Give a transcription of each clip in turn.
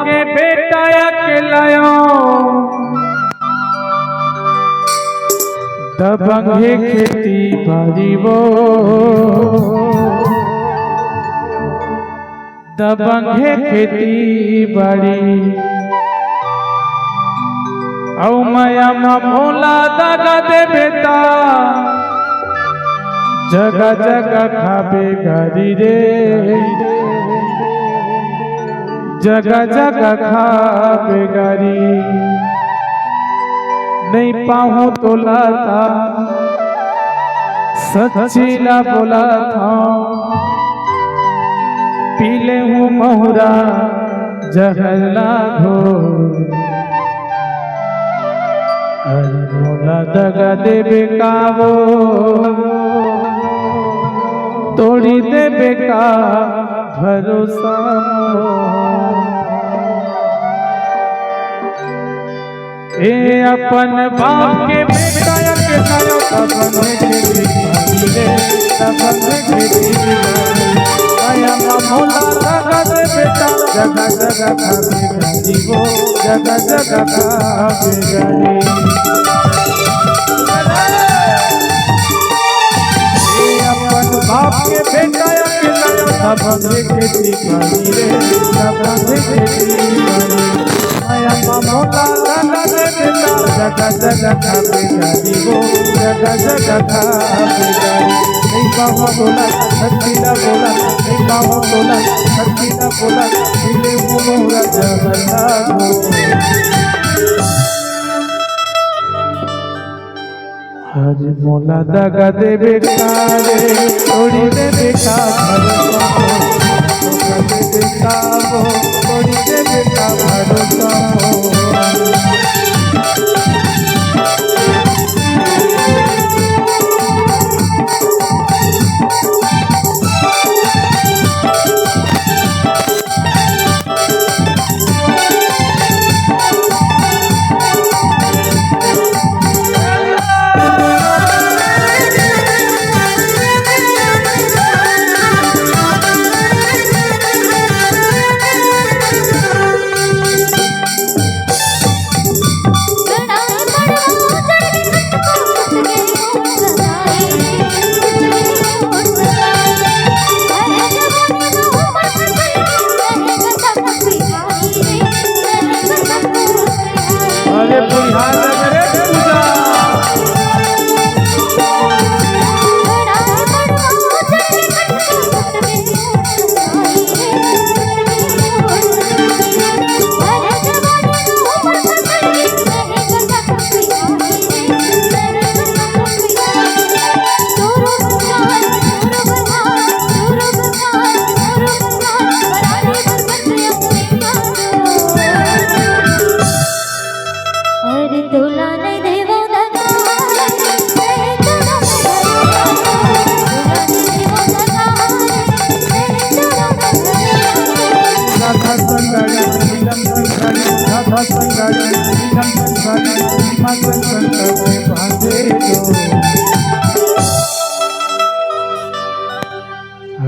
के बेटा अकेलायो दबंगे खेती बाड़ी वो दबंगे खेती बाड़ी औ माया मा भोला दागा दे बेटा जगह जगह खाबे गारी रे जगह जगह खाबे गारी नहीं पाऊं तो लाता सच्ची ना बोला था पीले हूँ महुरा जहर लाघो मोला दगा देवे कावो तोड़ी देवे का भरोसा ए अपन बाप के बेटा के सायो दबंगे खेती रे दबंगे खेती आया मोला दगा दे बेटा जगह जगह खाबे गाड़ी वो जगह जगह खाबे गाड़ी बाप के बेटा अकेलायो दबंगे खेती बाड़ी रे दबंगे खेती बाड़ी आया मोला दगा दे बेटा जगह जगह खाबे गाड़ी वो जगह जगह खाबे गाड़ी नहीं बाबा बोला सच्चीला बोला नहीं बाबा बोला सच्चीला बोला दिले मोरा जगला गो हर मोला दगा देवे कारे तोड़ी देवे का भरोसा दगा देवे का वो तोड़ी देवे का भरोसा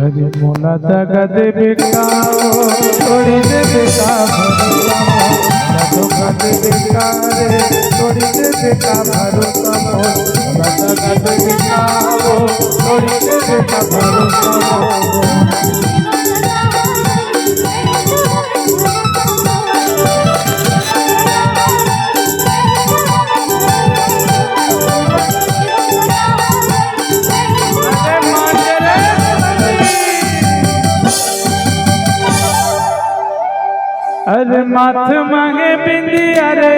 हरे मोला दगा देवे का तोड़ी देवे का भरोसा दगा देवे का रे तोड़ी देवे का भरोसा दगा देवे का तोड़ी देवे का भरोसा अरे माथ मांगे बिंदिया रे